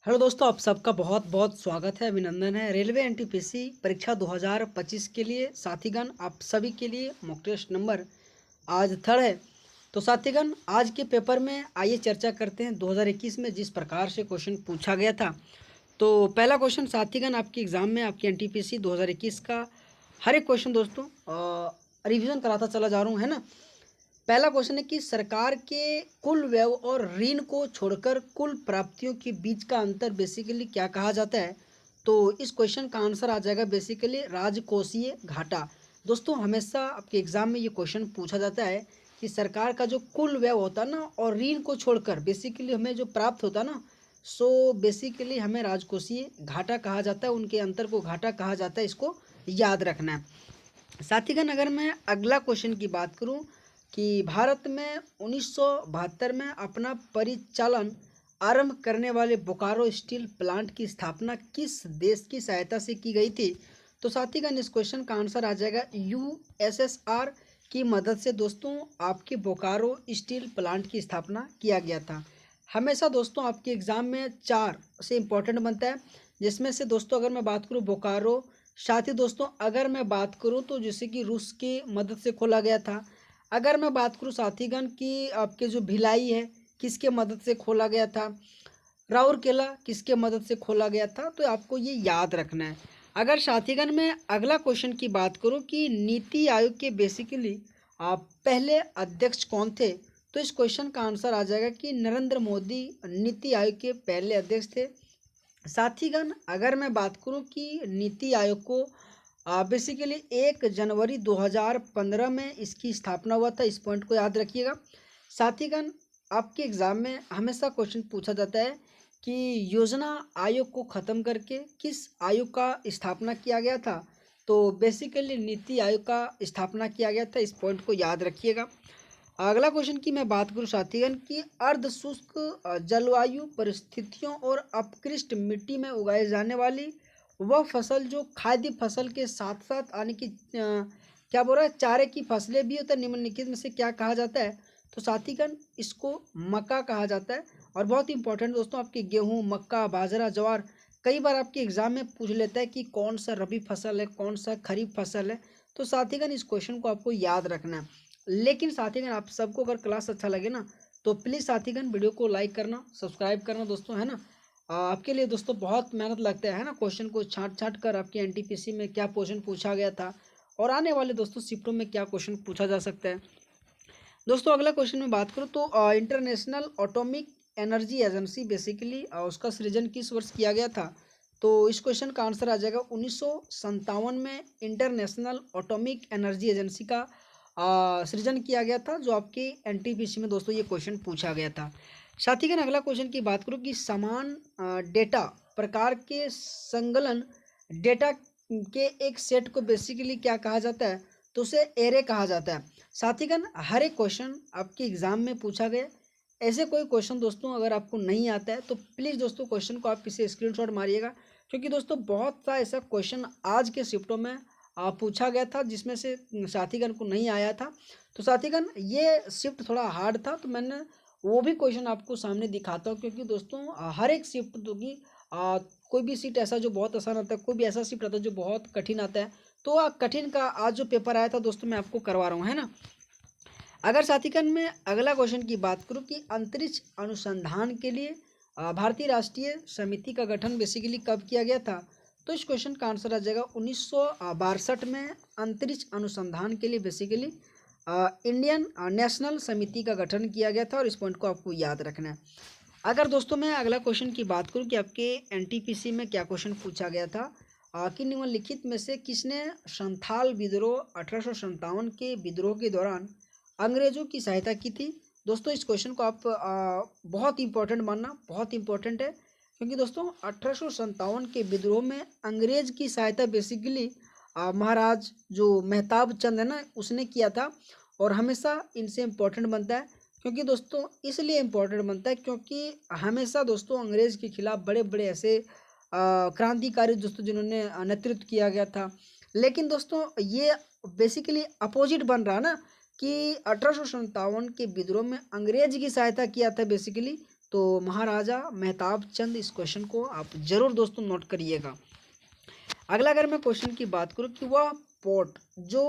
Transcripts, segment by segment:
Hello दोस्तों, आप सबका बहुत बहुत स्वागत है, अभिनंदन है। रेलवे एनटीपीसी परीक्षा 2025 के लिए साथीगण आप सभी के लिए मॉक टेस्ट नंबर आज थर्ड है। तो साथीगण आज के पेपर में आइए चर्चा करते हैं 2021 में जिस प्रकार से क्वेश्चन पूछा गया था। तो पहला क्वेश्चन साथीगण आपके एग्जाम में आपकी एनटीपीसी 2021 का हर एक क्वेश्चन दोस्तों रिवीजन कराता चला जा रहा हूँ, है ना। पहला क्वेश्चन है कि सरकार के कुल व्यय और ऋण को छोड़कर कुल प्राप्तियों के बीच का अंतर बेसिकली क्या कहा जाता है। तो इस क्वेश्चन का आंसर आ जाएगा बेसिकली राजकोषीय घाटा। दोस्तों हमेशा आपके एग्जाम में ये क्वेश्चन पूछा जाता है कि सरकार का जो कुल व्यय होता है ना और ऋण को छोड़कर बेसिकली हमें जो प्राप्त होता है ना, सो बेसिकली हमें राजकोषीय घाटा कहा जाता है, उनके अंतर को घाटा कहा जाता है, इसको याद रखना है। साथीगण अगर मैं अगला क्वेश्चन की बात करूं कि भारत में 1972 में अपना परिचालन आरंभ करने वाले बोकारो स्टील प्लांट की स्थापना किस देश की सहायता से की गई थी। तो साथीगण इस क्वेश्चन का आंसर आ जाएगा यूएसएसआर की मदद से दोस्तों आपके बोकारो स्टील प्लांट की स्थापना किया गया था। हमेशा दोस्तों आपके एग्जाम में चार से इम्पोर्टेंट बनता है, जिसमें से दोस्तों अगर मैं बात करूं बोकारो, साथ ही दोस्तों अगर मैं बात करूं तो जैसे कि रूस की मदद से खोला गया था। अगर मैं बात करूं साथीगण की आपके जो भिलाई है किसके मदद से खोला गया था, राउरकेला किसके मदद से खोला गया था, तो आपको ये याद रखना है। अगर साथीगण में अगला क्वेश्चन की बात करूं कि नीति आयोग के बेसिकली आप पहले अध्यक्ष कौन थे, तो इस क्वेश्चन का आंसर आ जाएगा कि नरेंद्र मोदी नीति आयोग के पहले अध्यक्ष थे। साथीगण अगर मैं बात करूं कि नीति आयोग को बेसिकली 1 जनवरी 2015 में इसकी स्थापना हुआ था, इस पॉइंट को याद रखिएगा। साथीगण आपके एग्जाम में हमेशा क्वेश्चन पूछा जाता है कि योजना आयोग को ख़त्म करके किस आयोग का स्थापना किया गया था। तो बेसिकली नीति आयोग का स्थापना किया गया था, इस पॉइंट को याद रखिएगा। अगला क्वेश्चन की मैं बात करूं साथीगण की अर्ध शुष्क जलवायु परिस्थितियों और अपकृष्ट मिट्टी में उगाए जाने वाली वह फसल जो खाद्य फसल के साथ साथ आने की क्या बोल रहा है चारे की फसलें भी होता है, निम्नलिखित में से क्या कहा जाता है। तो साथीगण इसको मक्का कहा जाता है। और बहुत इंपॉर्टेंट दोस्तों आपके गेहूं, मक्का, बाजरा, ज्वार कई बार आपके एग्जाम में पूछ लेता है कि कौन सा रबी फसल है, कौन सा खरीफ फसल है। तो साथीगण इस क्वेश्चन को आपको याद रखना है। लेकिन साथीगण आप सबको अगर क्लास अच्छा लगे ना तो प्लीज़ साथीगण वीडियो को लाइक करना, सब्सक्राइब करना दोस्तों, है ना। आपके लिए दोस्तों बहुत मेहनत लगता है ना क्वेश्चन को छांट छांट कर आपके एनटीपीसी में क्या क्वेश्चन पूछा गया था और आने वाले दोस्तों शिफ्टों में क्या क्वेश्चन पूछा जा सकता है। दोस्तों अगला क्वेश्चन में बात करूँ तो international atomic energy agency basically उसका सृजन किस वर्ष किया गया था। तो इस क्वेश्चन का आंसर आ जाएगा 1957 में इंटरनेशनल एटॉमिक एनर्जी एजेंसी का सृजन किया गया था, जो आपके एनटीपीसी में दोस्तों ये क्वेश्चन पूछा गया था। साथीगण अगला क्वेश्चन की बात करूँ कि समान डेटा प्रकार के संकलन डेटा के एक सेट को बेसिकली क्या कहा जाता है, तो उसे एरे कहा जाता है। साथीगण हर एक क्वेश्चन आपके एग्जाम में पूछा गया। ऐसे कोई क्वेश्चन दोस्तों अगर आपको नहीं आता है तो प्लीज़ दोस्तों क्वेश्चन को आप इसे स्क्रीनशॉट मारिएगा, क्योंकि दोस्तों बहुत सा ऐसा क्वेश्चन आज के शिफ्टों में पूछा गया था जिसमें से साथीगण को नहीं आया था। तो साथीगण ये शिफ्ट थोड़ा हार्ड था, तो मैंने वो भी क्वेश्चन आपको सामने दिखाता हूँ, क्योंकि दोस्तों हर एक शिफ्ट होगी कोई भी सीट ऐसा जो बहुत आसान आता है, कोई भी ऐसा शिफ्ट आता है जो बहुत कठिन आता है। तो कठिन का आज जो पेपर आया था दोस्तों मैं आपको करवा रहा हूँ, है ना। अगर साथीगण में अगला क्वेश्चन की बात करूं कि अंतरिक्ष अनुसंधान के लिए भारतीय राष्ट्रीय समिति का गठन बेसिकली कब किया गया था, तो इस क्वेश्चन का आंसर आ जाएगा 1962 में अंतरिक्ष अनुसंधान के लिए बेसिकली इंडियन नेशनल समिति का गठन किया गया था, और इस पॉइंट को आपको याद रखना है। अगर दोस्तों मैं अगला क्वेश्चन की बात करूं कि आपके एनटीपीसी में क्या क्वेश्चन पूछा गया था कि निम्नलिखित में से किसने संथाल विद्रोह 1857 के विद्रोह के दौरान अंग्रेजों की सहायता की थी। दोस्तों इस क्वेश्चन को आप बहुत इंपॉर्टेंट मानना, बहुत इंपॉर्टेंट है, क्योंकि दोस्तों 1857 के विद्रोह में अंग्रेज की सहायता बेसिकली महाराज जो मेहताब चंद है ना उसने किया था। और हमेशा इनसे इम्पोर्टेंट बनता है, क्योंकि दोस्तों इसलिए इम्पोर्टेंट बनता है क्योंकि हमेशा दोस्तों अंग्रेज के खिलाफ बड़े बड़े ऐसे क्रांतिकारी दोस्तों जिन्होंने नेतृत्व किया गया था। लेकिन दोस्तों ये बेसिकली अपोजिट बन रहा ना कि 1857 के विद्रोह में अंग्रेज की सहायता किया था बेसिकली, तो महाराजा मेहताब चंद, इस क्वेश्चन को आप जरूर दोस्तों नोट करिएगा। अगला अगर मैं क्वेश्चन की बात करूं कि वह पोर्ट जो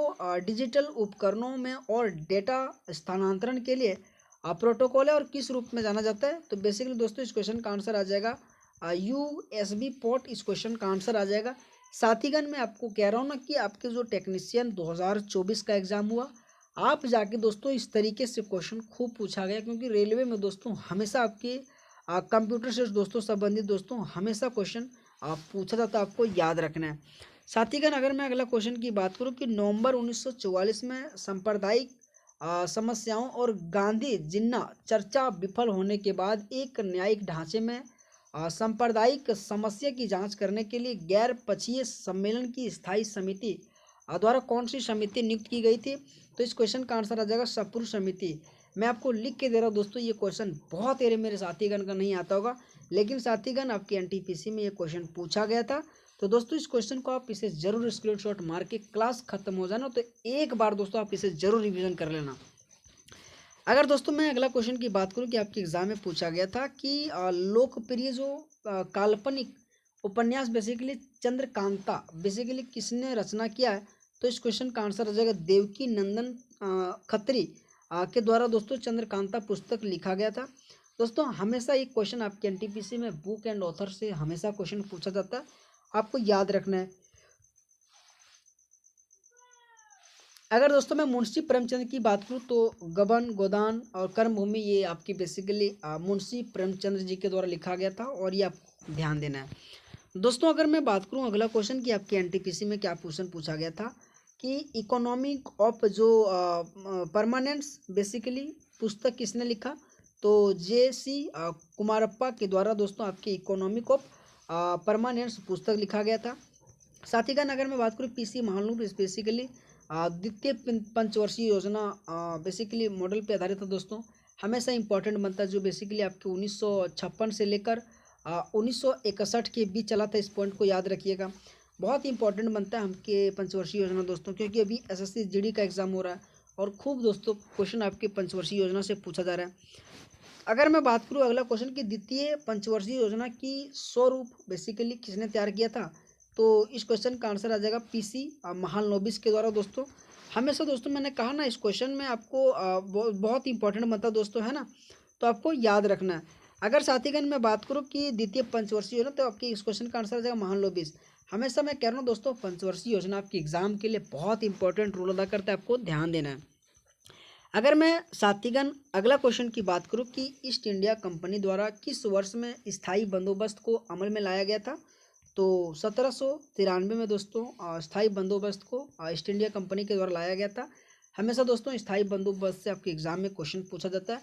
डिजिटल उपकरणों में और डेटा स्थानांतरण के लिए प्रोटोकॉल है और किस रूप में जाना जाता है, तो बेसिकली दोस्तों इस क्वेश्चन का आंसर आ जाएगा USB पोर्ट, इस क्वेश्चन का आंसर आ जाएगा। साथीगण मैं आपको कह रहा हूँ ना कि आपके जो टेक्नीशियन 2024 का एग्जाम हुआ, आप जाके दोस्तों इस तरीके से क्वेश्चन खूब पूछा गया, क्योंकि रेलवे में दोस्तों हमेशा आपके कंप्यूटर से दोस्तों संबंधित दोस्तों हमेशा क्वेश्चन आप पूछा जाता है, आपको याद रखना है। साथीगण अगर मैं अगला क्वेश्चन की बात करूं कि नवंबर 1944 में सांप्रदायिक समस्याओं और गांधी जिन्ना चर्चा विफल होने के बाद एक न्यायिक ढांचे में सांप्रदायिक समस्या की जांच करने के लिए गैर पक्षीय सम्मेलन की स्थायी समिति द्वारा कौन सी समिति नियुक्त की गई थी, तो इस क्वेश्चन का आंसर आ जाएगा सप्रू समिति। मैं आपको लिख के दे रहा हूँ दोस्तों, ये क्वेश्चन बहुत मेरे साथीगण का नहीं आता होगा, लेकिन साथीगण आपके एनटीपीसी में ये क्वेश्चन पूछा गया था। तो दोस्तों इस क्वेश्चन को आप इसे जरूर स्क्रीनशॉट मार के क्लास खत्म हो जाना तो एक बार दोस्तों आप इसे जरूर रिवीजन कर लेना। अगर दोस्तों मैं अगला क्वेश्चन की बात करूं कि आपके एग्जाम में पूछा गया था कि लोकप्रिय जो काल्पनिक उपन्यास बेसिकली चंद्रकांता बेसिकली किसने रचना किया है, तो इस क्वेश्चन का आंसर आ जाएगा देवकी नंदन खत्री के द्वारा दोस्तों चंद्रकांता पुस्तक लिखा गया था। दोस्तों हमेशा एक क्वेश्चन आपके एनटीपीसी में बुक एंड ऑथर से हमेशा क्वेश्चन पूछा जाता है, आपको याद रखना है। अगर दोस्तों मैं मुंशी प्रेमचंद की बात करूं तो गबन, गोदान और कर्मभूमि ये आपकी बेसिकली मुंशी प्रेमचंद जी के द्वारा लिखा गया था और ये आपको ध्यान देना है। दोस्तों अगर मैं बात करूं अगला क्वेश्चन कि आपके एनटीपीसी में क्या क्वेश्चन पूछा गया था कि इकोनॉमिक ऑफ जो परमानेंट्स बेसिकली पुस्तक किसने लिखा, तो JC कुमारप्पा के द्वारा दोस्तों आपकी इकोनॉमिक ऑफ परमानेंट्स पुस्तक लिखा गया था। साथीगण अगर मैं बात करूँ PC महालनोबिस बेसिकली द्वितीय पंचवर्षीय योजना बेसिकली मॉडल पे आधारित है दोस्तों, हमेशा इंपॉर्टेंट बनता है, जो बेसिकली आपके 1956 से लेकर 1961 के बीच चला था। इस पॉइंट को याद रखिएगा, बहुत इंपॉर्टेंट बनता है हमके पंचवर्षीय योजना दोस्तों, क्योंकि अभी SSC GD का एग्जाम हो रहा है और खूब दोस्तों क्वेश्चन आपके पंचवर्षीय योजना से पूछा जा रहा है। अगर मैं बात करूँ अगला क्वेश्चन की द्वितीय पंचवर्षीय योजना की स्वरूप बेसिकली किसने तैयार किया था, तो इस क्वेश्चन का आंसर आ जाएगा PC महालनोबिस के द्वारा दोस्तों। हमेशा दोस्तों मैंने कहा ना इस क्वेश्चन में आपको बहुत इंपॉर्टेंट बनता दोस्तों, है ना, तो आपको याद रखना है। अगर साथीगण मैं बात करूँ कि द्वितीय पंचवर्षीय योजना, तो आपकी इस क्वेश्चन का आंसर आ जाएगा महालनोबिस। हमेशा मैं कह रहा हूँ दोस्तों पंचवर्षीय योजना आपकी एग्जाम के लिए बहुत इंपॉर्टेंट रोल अदा करता है, आपको ध्यान देना है। अगर मैं साथीगण अगला क्वेश्चन की बात करूं कि ईस्ट इंडिया कंपनी द्वारा किस वर्ष में स्थायी बंदोबस्त को अमल में लाया गया था, तो 1793 में दोस्तों स्थायी बंदोबस्त को ईस्ट इंडिया कंपनी के द्वारा लाया गया था। हमेशा दोस्तों स्थायी बंदोबस्त से आपके एग्जाम में क्वेश्चन पूछा जाता है।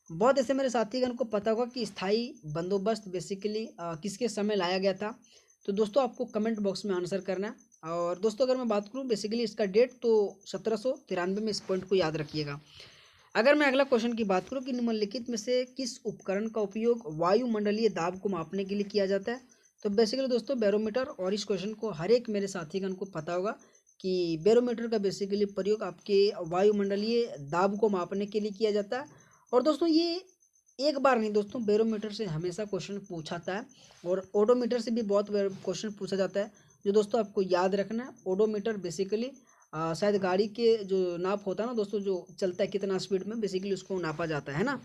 बहुत ऐसे मेरे साथीगण को पता होगा कि स्थायी बंदोबस्त बेसिकली किसके समय लाया गया था, तो दोस्तों आपको कमेंट बॉक्स में आंसर करना है। और दोस्तों अगर मैं बात करूं बेसिकली इसका डेट, तो 1793 में, इस पॉइंट को याद रखिएगा। अगर मैं अगला क्वेश्चन की बात करूं कि निम्नलिखित में से किस उपकरण का उपयोग वायुमंडलीय दाब को मापने के लिए किया जाता है, तो बेसिकली दोस्तों बैरोमीटर, और इस क्वेश्चन को हर एक मेरे साथीगण को पता होगा कि बैरोमीटर का बेसिकली प्रयोग आपके वायुमंडलीय दाब को मापने के लिए किया जाता है। और दोस्तों ये एक बार नहीं दोस्तों, बैरोमीटर से हमेशा क्वेश्चन पूछाता है और ओडोमीटर से भी बहुत क्वेश्चन पूछा जाता है, जो दोस्तों आपको याद रखना है। ओडोमीटर बेसिकली शायद गाड़ी के जो नाप होता है ना दोस्तों, जो चलता है कितना स्पीड में, बेसिकली उसको नापा जाता है ना।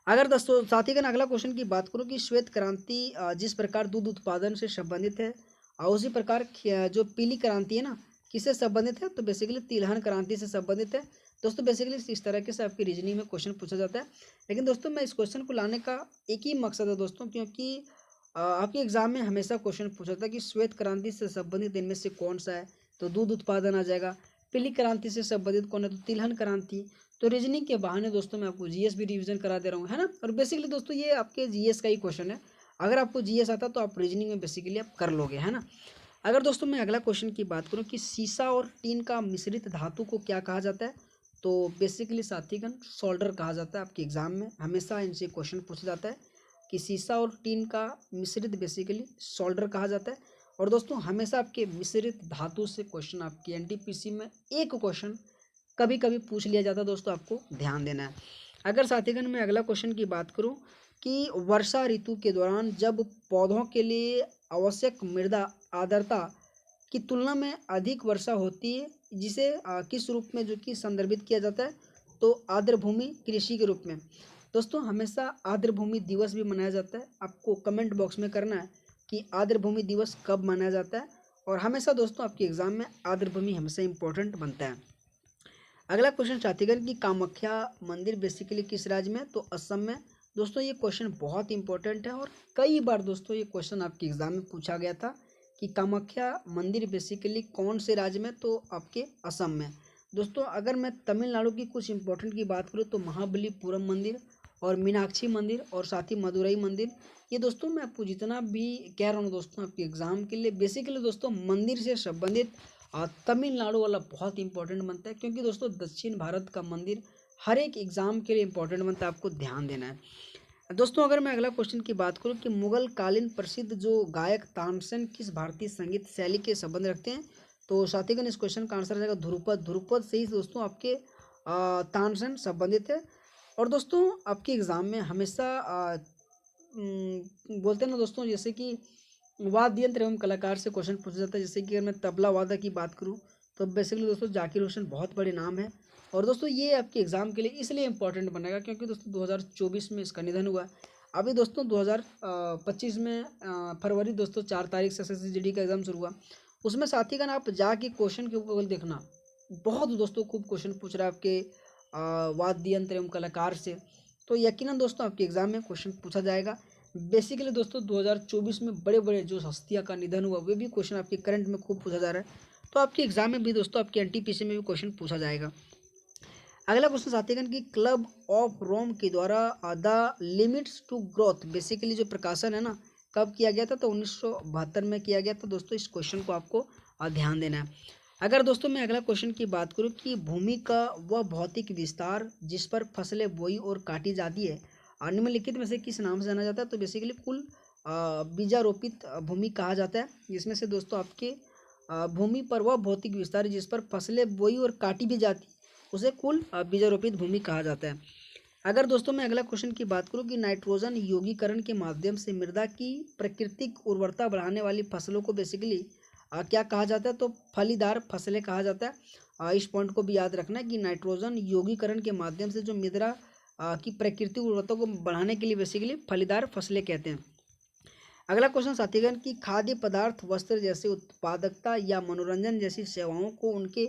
अगर दोस्तों साथीगण अगला क्वेश्चन की बात करूँ कि श्वेत क्रांति जिस प्रकार दूध उत्पादन से संबंधित है, उसी प्रकार जो पीली क्रांति है ना किससे संबंधित है, तो बेसिकली तिलहन क्रांति से संबंधित है। दोस्तों बेसिकली इस तरह से आपकी रीजनिंग में क्वेश्चन पूछा जाता है। लेकिन दोस्तों मैं इस क्वेश्चन को लाने का एक ही मकसद है दोस्तों, क्योंकि आपके एग्जाम में हमेशा क्वेश्चन पूछा जाता है कि श्वेत क्रांति से संबंधित इनमें से कौन सा है, तो दूध उत्पादन आ जाएगा। पीली क्रांति से संबंधित कौन है, तो तिलहन क्रांति। तो रीजनिंग के बहाने दोस्तों मैं आपको जीएस भी रिवीजन करा दे रहा हूँ, है ना। और बेसिकली दोस्तों ये आपके जीएस का ही क्वेश्चन है, अगर आपको जीएस आता तो आप रीजनिंग में बेसिकली आप कर लोगे, है ना। अगर दोस्तों मैं अगला क्वेश्चन की बात करूँ कि सीसा और टीन का मिश्रित धातु को क्या कहा जाता है, तो बेसिकली साथीगण सोल्डर कहा जाता है। आपके एग्जाम में हमेशा इनसे क्वेश्चन पूछा जाता है कि सीसा और टीन का मिश्रित बेसिकली सोल्डर कहा जाता है। और दोस्तों हमेशा आपके मिश्रित धातु से क्वेश्चन आपके एनटीपीसी में एक क्वेश्चन कभी कभी पूछ लिया जाता है दोस्तों, आपको ध्यान देना है। अगर साथीगण मैं अगला क्वेश्चन की बात करूं कि वर्षा ऋतु के दौरान जब पौधों के लिए आवश्यक मृदा आर्द्रता की तुलना में अधिक वर्षा होती है, जिसे किस रूप में जो कि संदर्भित किया जाता है, तो आर्द्र भूमि कृषि के रूप में। दोस्तों हमेशा आर्द्र भूमि दिवस भी मनाया जाता है। आपको कमेंट बॉक्स में करना है कि आर्द्र भूमि दिवस कब मनाया जाता है, और हमेशा दोस्तों आपके एग्जाम में आर्द्र भूमि हमेशा इंपॉर्टेंट बनता है। अगला क्वेश्चन साथीगण कि कामाख्या मंदिर बेसिकली किस राज्य में, तो असम में। दोस्तों ये क्वेश्चन बहुत इंपॉर्टेंट है और कई बार दोस्तों ये क्वेश्चन आपके एग्जाम में पूछा गया था कि कामाख्या मंदिर बेसिकली कौन से राज्य में, तो आपके असम में। दोस्तों अगर मैं तमिलनाडु की कुछ इंपॉर्टेंट की बात करूँ तो महाबलीपुरम मंदिर और मीनाक्षी मंदिर और साथ ही मदुरई मंदिर। ये दोस्तों मैं आपको जितना भी कह रहा हूँ दोस्तों आपके एग्जाम के लिए बेसिकली दोस्तों मंदिर से संबंधित तमिलनाडु वाला बहुत इंपॉर्टेंट बनता है, क्योंकि दोस्तों दक्षिण भारत का मंदिर हर एक एग्जाम के लिए इंपॉर्टेंट बनता है, आपको ध्यान देना है। दोस्तों अगर मैं अगला क्वेश्चन की बात करूं कि मुगल कालीन प्रसिद्ध जो गायक तानसेन किस भारतीय संगीत शैली के संबंध रखते हैं, तो साथीगण इस क्वेश्चन का आंसर आ जाएगा ध्रुपद। ध्रुपद से ही दोस्तों आपके तानसेन संबंधित है। और दोस्तों आपके एग्जाम में हमेशा बोलते हैं ना दोस्तों, जैसे कि वाद्य यंत्र एवं कलाकार से क्वेश्चन पूछा जाता है। जैसे कि अगर मैं तबला वादक की बात करूं तो बेसिकली दोस्तों जाकिर हुसैन बहुत बड़े नाम है। और दोस्तों ये आपके एग्जाम के लिए इसलिए इंपॉर्टेंट बनेगा क्योंकि दोस्तों 2024 में इसका निधन हुआ। अभी दोस्तों 2025 में फरवरी दोस्तों 4 तारीख से SSC का एग्जाम शुरू हुआ। उसमें साथीगण आप जाके क्वेश्चन के ऊपर देखना, बहुत दोस्तों खूब क्वेश्चन पूछ रहा है आपके वाद्य यंत्र एवं कलाकार से। तो यकीनन दोस्तों आपके एग्जाम में क्वेश्चन पूछा जाएगा। बेसिकली दोस्तों 2024 में बड़े बड़े जो हस्तियां का निधन हुआ वे भी क्वेश्चन आपके करंट में खूब पूछा जा रहा है, तो आपके एग्जाम में भी दोस्तों आपके NTPC में भी क्वेश्चन पूछा जाएगा। अगला क्वेश्चन साथीगण कि क्लब ऑफ रोम के द्वारा the limits to growth basically जो प्रकाशन है ना, कब किया गया था, तो 1972 में किया गया था। दोस्तों इस क्वेश्चन को आपको ध्यान देना है। अगर दोस्तों मैं अगला क्वेश्चन की बात करूं कि भूमि का वह भौतिक विस्तार जिस पर फसलें बोई और काटी जाती है निम्नलिखित में से किस नाम से जाना जाता है, तो बेसिकली कुल बीजारोपित भूमि कहा जाता है। जिसमें से दोस्तों आपके भूमि पर वह भौतिक विस्तार जिस पर फसलें बोई और काटी भी जाती उसे कुल बीजारोपित भूमि कहा जाता है। अगर दोस्तों मैं अगला क्वेश्चन की बात करूं कि नाइट्रोजन यौगीकरण के माध्यम से मृदा की प्राकृतिक उर्वरता बढ़ाने वाली फसलों को बेसिकली क्या कहा जाता है, तो फलीदार फसलें कहा जाता है। इस पॉइंट को भी याद रखना है कि नाइट्रोजन यौगीकरण के माध्यम से जो मृदा की प्राकृतिक उर्वरता को बढ़ाने के लिए बेसिकली फलीदार फसलें कहते हैं। अगला क्वेश्चन साथीगण कि खाद्य पदार्थ वस्त्र जैसे उत्पादकता या मनोरंजन जैसी सेवाओं को उनके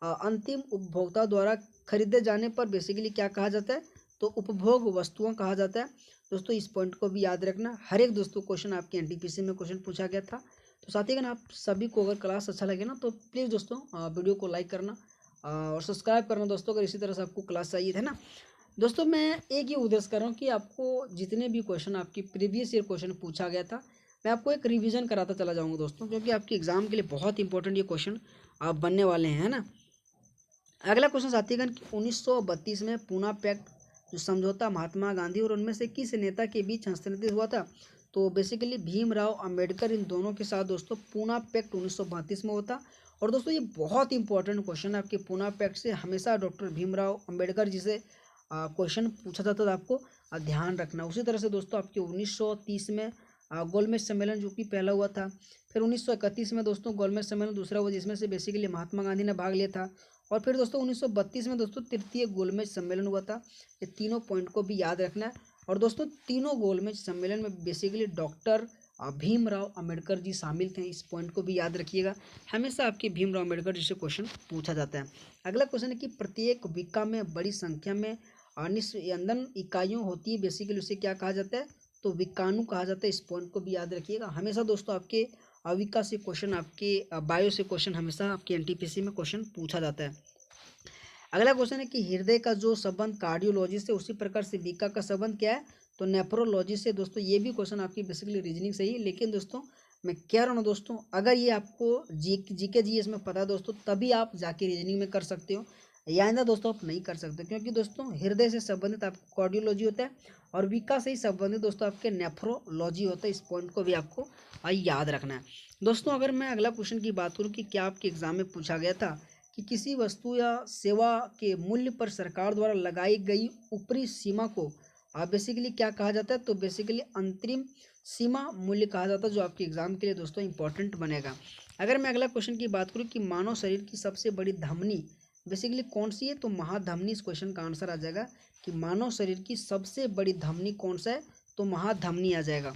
अंतिम उपभोक्ता द्वारा खरीदे जाने पर बेसिकली क्या कहा जाता है, तो उपभोग वस्तुओं कहा जाता है। दोस्तों इस पॉइंट को भी याद रखना, हर एक दोस्तों क्वेश्चन आपके NTPC में क्वेश्चन पूछा गया था। तो साथीगण आप सभी को अगर क्लास अच्छा लगे ना तो प्लीज़ दोस्तों वीडियो को लाइक करना और सब्सक्राइब करना दोस्तों, अगर इसी तरह से आपको क्लास चाहिए है ना। दोस्तों मैं एक ही उद्देश्य कर रहा हूँ कि आपको जितने भी क्वेश्चन आपकी प्रीवियस ईयर क्वेश्चन पूछा गया था मैं आपको एक रिवीजन कराता चला जाऊँगा दोस्तों, क्योंकि आपके एग्जाम के लिए बहुत इंपॉर्टेंट ये क्वेश्चन आप बनने वाले हैं, है ना। अगला क्वेश्चन साथीगण 1932 में पूना पैक्ट जो समझौता महात्मा गांधी और उनमें से किस नेता के बीच हस्ताक्षरित हुआ था, तो बेसिकली भीमराव अंबेडकर, इन दोनों के साथ दोस्तों पूना पैक्ट 1932 में होता। और दोस्तों ये बहुत इंपॉर्टेंट क्वेश्चन है आपके पूना पैक्ट से, हमेशा डॉक्टर भीमराव अंबेडकर जी से क्वेश्चन पूछा जाता था, आपको ध्यान रखना। उसी तरह से दोस्तों आपके 1930 में गोलमेज सम्मेलन जो कि पहला हुआ था। फिर 1931 में दोस्तों गोलमेज सम्मेलन दूसरा हुआ जिसमें से बेसिकली महात्मा गांधी ने भाग लिया था। और फिर दोस्तों 1932 में दोस्तों तृतीय गोलमेज सम्मेलन हुआ था। ये तीनों पॉइंट को भी याद रखना है। और दोस्तों तीनों गोलमेज सम्मेलन में बेसिकली डॉक्टर भीमराव अंबेडकर जी शामिल थे, इस पॉइंट को भी याद रखिएगा। हमेशा आपके भीमराव अंबेडकर जी से क्वेश्चन पूछा जाता है। अगला क्वेश्चन है कि प्रत्येक विका में बड़ी संख्या में निस्यंदन इकाइयों होती है, बेसिकली उसे क्या कहा जाता है, तो विकाणु कहा जाता है। इस पॉइंट को भी याद रखिएगा। हमेशा दोस्तों आपके विका से क्वेश्चन, आपके बायो से क्वेश्चन हमेशा आपके NTPC में क्वेश्चन पूछा जाता है। अगला क्वेश्चन है कि हृदय का जो संबंध कार्डियोलॉजी से उसी प्रकार से विका का संबंध क्या है, तो नेफ्रोलॉजी से। दोस्तों ये भी क्वेश्चन आपकी बेसिकली रीजनिंग से ही, लेकिन दोस्तों मैं कह रहा हूँ दोस्तों अगर ये आपको जीके GS में पता है दोस्तों तभी आप जाके रीजनिंग में कर सकते हो, या ना दोस्तों आप नहीं कर सकते, क्योंकि दोस्तों हृदय से संबंधित आपको कार्डियोलॉजी होता है और विका से ही संबंधित दोस्तों आपके नेफ्रोलॉजी होता है। इस पॉइंट को भी आपको याद रखना है। दोस्तों अगर मैं अगला क्वेश्चन की बात करूँ कि क्या आपके एग्जाम में पूछा गया था कि किसी वस्तु या सेवा के मूल्य पर सरकार द्वारा लगाई गई ऊपरी सीमा को बेसिकली क्या कहा जाता है, तो बेसिकली अंतरिम सीमा मूल्य कहा जाता है, जो आपके एग्जाम के लिए दोस्तों इंपॉर्टेंट बनेगा। अगर मैं अगला क्वेश्चन की बात करूँ कि मानव शरीर की सबसे बड़ी धमनी बेसिकली कौन सी है, तो महाधमनी इस क्वेश्चन का आंसर आ जाएगा कि मानव शरीर की सबसे बड़ी धमनी कौन सा है, तो महाधमनी आ जाएगा।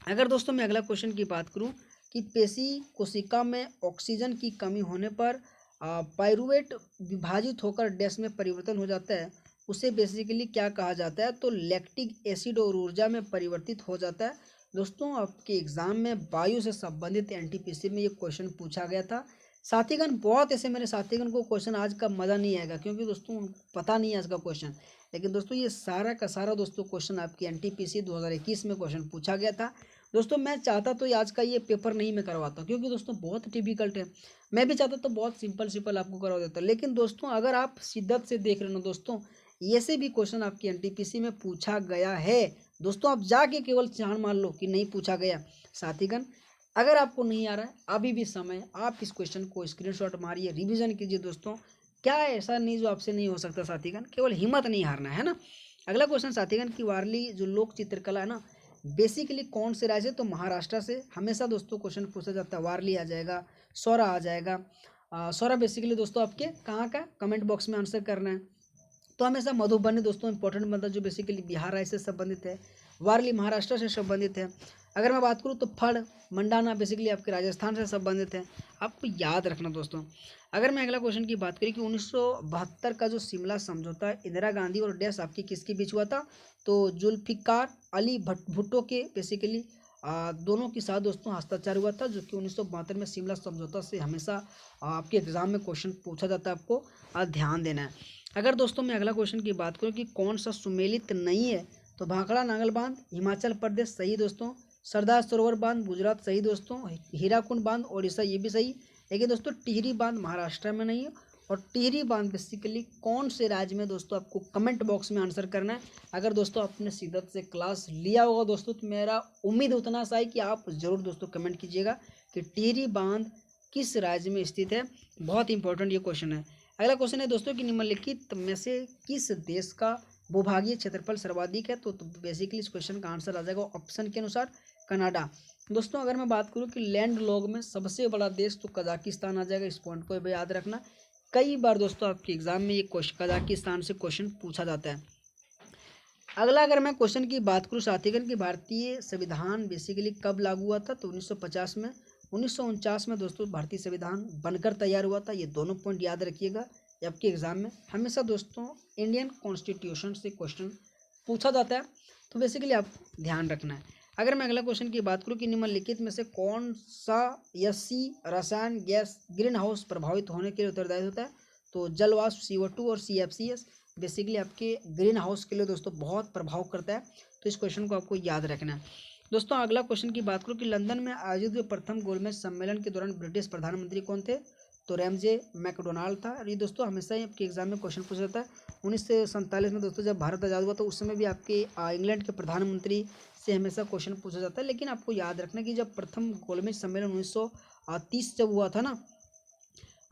अगर दोस्तों मैं अगला क्वेश्चन की बात करूं कि पेशी कोशिका में ऑक्सीजन की कमी होने पर पाइरूवेट विभाजित होकर डैश में परिवर्तन हो जाता है, उसे बेसिकली क्या कहा जाता है, तो लैक्टिक एसिड और ऊर्जा में परिवर्तित हो जाता है। दोस्तों आपके एग्जाम में वायु से संबंधित एनटीपीसी में ये क्वेश्चन पूछा गया था। साथीगण बहुत ऐसे मेरे साथीगण को क्वेश्चन आज का मज़ा नहीं आएगा, क्योंकि दोस्तों पता नहीं है आज का क्वेश्चन, लेकिन दोस्तों ये सारा का सारा दोस्तों क्वेश्चन आपकी एनटीपीसी 2021 में क्वेश्चन पूछा गया था। दोस्तों मैं चाहता तो आज का ये पेपर नहीं मैं करवाता, क्योंकि दोस्तों बहुत डिफिकल्ट है। मैं भी चाहता तो बहुत सिंपल सिंपल आपको करवा देता, लेकिन दोस्तों अगर आप शिद्दत से देख रहे हो दोस्तों, ऐसे भी क्वेश्चन आपकी एनटीपीसी में पूछा गया है। दोस्तों आप जाके केवल जान मान लो कि नहीं पूछा गया। साथीगण अगर आपको नहीं आ रहा है अभी भी समय है, आप इस क्वेश्चन को स्क्रीनशॉट मारिए, रिवीजन कीजिए दोस्तों। क्या ऐसा नहीं जो आपसे नहीं हो सकता साथीगण, केवल हिम्मत नहीं हारना है ना। अगला क्वेश्चन साथीगण की वारली जो लोक चित्रकला है ना, बेसिकली कौन से राज्य, तो महाराष्ट्र से हमेशा दोस्तों क्वेश्चन पूछा जाता है। वारली आ जाएगा, सौरा आ जाएगा। सौरा बेसिकली दोस्तों आपके कहाँ का, कमेंट बॉक्स में आंसर करना है। तो हमेशा मधुबनी दोस्तों इंपॉर्टेंट बनता है, जो बेसिकली बिहार राज्य से संबंधित है। वारली महाराष्ट्र से संबंधित है। अगर मैं बात करूँ तो फड़ मंडाना बेसिकली आपके राजस्थान से संबंधित है, आपको याद रखना दोस्तों। अगर मैं अगला क्वेश्चन की बात करें कि 1972 का जो शिमला समझौता इंदिरा गांधी और डैश आपकी किसके बीच हुआ था, तो जुल्फिकार अली भुट्टो के बेसिकली दोनों के साथ दोस्तों हस्ताक्षर हुआ था, जो कि 1972 में शिमला समझौता से हमेशा आपके एग्जाम में क्वेश्चन पूछा जाता है, आपको ध्यान देना है। अगर दोस्तों मैं अगला क्वेश्चन की बात करूँ कि कौन सा सुमेलित नहीं है, तो भाखड़ा नांगल बांध हिमाचल प्रदेश सही दोस्तों, सरदार सरोवर बांध गुजरात सही दोस्तों, हीराकुंड बांध ओडिशा ये भी सही, लेकिन दोस्तों टिहरी बांध महाराष्ट्र में नहीं है। और टिहरी बांध बेसिकली कौन से राज्य में दोस्तों, आपको कमेंट बॉक्स में आंसर करना है। अगर दोस्तों आपने शिद्दत से क्लास लिया होगा दोस्तों, तो मेरा उम्मीद उतना सा है कि आप जरूर दोस्तों कमेंट कीजिएगा कि टिहरी बांध किस राज्य में स्थित है। बहुत इंपॉर्टेंट ये क्वेश्चन है। अगला क्वेश्चन है दोस्तों कि निम्नलिखित में से किस देश का भूभागीय क्षेत्रफल सर्वाधिक है, तो बेसिकली इस क्वेश्चन का आंसर आ जाएगा ऑप्शन के अनुसार कनाडा। दोस्तों अगर मैं बात करूं कि लैंड लॉग में सबसे बड़ा देश, तो कजाकिस्तान आ जाएगा। इस पॉइंट को भी याद रखना, कई बार दोस्तों आपके एग्जाम में ये क्वेश्चन कजाकिस्तान से क्वेश्चन पूछा जाता है। अगला अगर मैं क्वेश्चन की बात करूं साथीगण कि भारतीय संविधान बेसिकली कब लागू हुआ था, तो 1950 में। 1949 में दोस्तों भारतीय संविधान बनकर तैयार हुआ था। ये दोनों पॉइंट याद रखिएगा, आपके एग्जाम में हमेशा दोस्तों इंडियन कॉन्स्टिट्यूशन से क्वेश्चन पूछा जाता है, तो बेसिकली आप ध्यान रखना है। अगर मैं अगला क्वेश्चन की बात करूं कि निम्नलिखित में से कौन सा एससी रसायन गैस ग्रीन हाउस प्रभावित होने के लिए उत्तरदायी होता है, तो जलवाष्प CO2 और CFCS बेसिकली आपके ग्रीन हाउस के लिए दोस्तों बहुत प्रभाव करता है, तो इस क्वेश्चन को आपको याद रखना है। दोस्तों अगला क्वेश्चन की बात करूं कि लंदन में आयोजित जो प्रथम गोलमेज सम्मेलन के दौरान ब्रिटिश प्रधानमंत्री कौन थे, तो रैमजे मैकडोनाल्ड था। ये दोस्तों हमेशा ही आपके एग्जाम में क्वेश्चन पूछा जाता है। 1947 में दोस्तों जब भारत आज़ाद हुआ, तो उस समय भी आपके इंग्लैंड के प्रधानमंत्री से हमेशा क्वेश्चन पूछा जाता है। लेकिन आपको याद रखना कि जब प्रथम गोलमेज सम्मेलन 1930 जब हुआ था ना,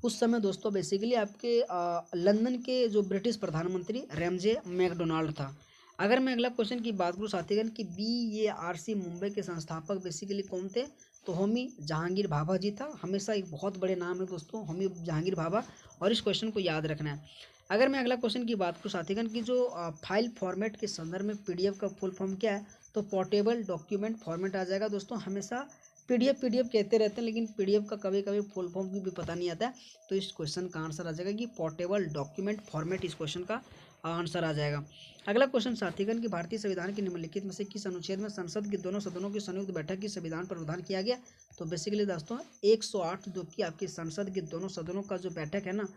उस समय दोस्तों बेसिकली आपके लंदन के जो ब्रिटिश प्रधानमंत्री रैमजे मैकडोनाल्ड था। अगर मैं अगला क्वेश्चन की बात करूँ साथीगण कि BARC मुंबई के संस्थापक बेसिकली कौन थे, तो होमी जहांगीर भाभा जी था। हमेशा एक बहुत बड़े नाम है दोस्तों होमी जहांगीर भाभा, और इस क्वेश्चन को याद रखना है। अगर मैं अगला क्वेश्चन की बात करूँ साथीगण की जो फाइल फॉर्मेट के संदर्भ में PDF का फुल फॉर्म क्या है, तो पोर्टेबल डॉक्यूमेंट फॉर्मेट आ जाएगा। दोस्तों हमेशा PDF कहते रहते हैं, लेकिन PDF का कभी कभी फुल फॉर्म भी पता नहीं आता है, तो इस क्वेश्चन का आंसर आ जाएगा कि पोर्टेबल डॉक्यूमेंट फॉर्मेट इस क्वेश्चन का आंसर आ जाएगा। अगला क्वेश्चन साथीगण कि भारतीय संविधान के निम्नलिखित में से किस अनुच्छेद में संसद के दोनों सदनों की संयुक्त बैठक की संविधान प्रावधान किया गया, तो बेसिकली दोस्तों 108 जो कि आपकी संसद के दोनों सदनों का जो बैठक है ना,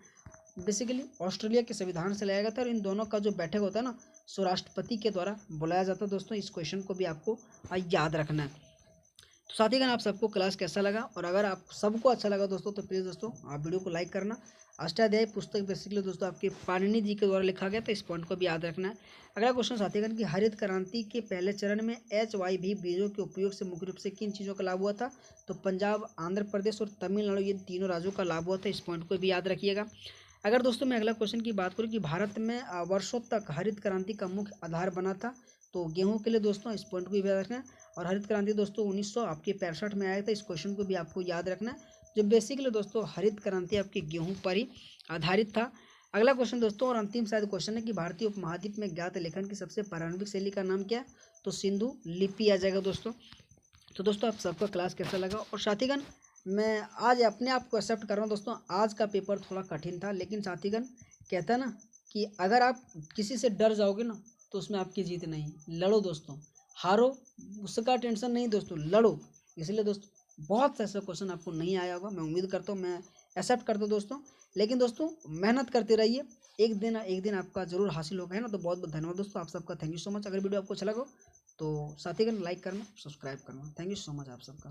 बेसिकली ऑस्ट्रेलिया के संविधान से लाया गया था। और इन दोनों का जो बैठक होता है ना, सो राष्ट्रपति के द्वारा बुलाया जाता है। दोस्तों इस क्वेश्चन को भी आपको याद रखना है। तो साथीगण आप सबको क्लास कैसा लगा, और अगर आप सबको अच्छा लगा दोस्तों, तो प्लीज़ दोस्तों आप वीडियो को लाइक करना। अष्टाध्यायी पुस्तक बेसिकली दोस्तों आपके पाणिनि जी के द्वारा लिखा गया था, इस पॉइंट को भी याद रखना है। अगला क्वेश्चन साथीगण की हरित क्रांति के पहले चरण में HYV बीजों के उपयोग से मुख्य रूप से किन चीज़ों का लाभ हुआ था, तो पंजाब, आंध्र प्रदेश और तमिलनाडु, ये तीनों राज्यों का लाभ हुआ था। इस पॉइंट को भी याद रखिएगा। अगर दोस्तों मैं अगला क्वेश्चन की बात करूँ कि भारत में वर्षों तक हरित क्रांति का मुख्य आधार बना था, तो गेहूं के लिए दोस्तों इस पॉइंट को भी याद रखना है। और हरित क्रांति दोस्तों 1900 आपके 65 में आया था, इस क्वेश्चन को भी आपको याद रखना है। जो बेसिकली दोस्तों हरित क्रांति आपके गेहूं पर ही आधारित था। अगला क्वेश्चन दोस्तों और अंतिम शायद क्वेश्चन है कि भारतीय उपमहाद्वीप में ज्ञात लेखन की सबसे प्रारंभिक शैली का नाम क्या है? तो सिंधु लिपि आ जाएगा दोस्तों। तो दोस्तों आप सबका क्लास कैसा लगा? और साथीगण मैं आज अपने आप को एक्सेप्ट कर रहा हूँ दोस्तों, आज का पेपर थोड़ा कठिन था, लेकिन साथीगण कहता है ना कि अगर आप किसी से डर जाओगे ना तो उसमें आपकी जीत नहीं। लड़ो दोस्तों, हारो उसका टेंशन नहीं दोस्तों, लड़ो। इसलिए दोस्तों बहुत से ऐसा क्वेश्चन आपको नहीं आया होगा, मैं उम्मीद करता हूँ, मैं एक्सेप्ट करता हूँ दोस्तों। लेकिन दोस्तों मेहनत करते रहिए, एक दिन आपका जरूर हासिल होगा, है ना। तो बहुत बहुत धन्यवाद दोस्तों आप सबका, थैंक यू सो मच। अगर वीडियो आपको अच्छा लगा तो साथीगण लाइक करना, सब्सक्राइब करना। थैंक यू सो मच आप सबका।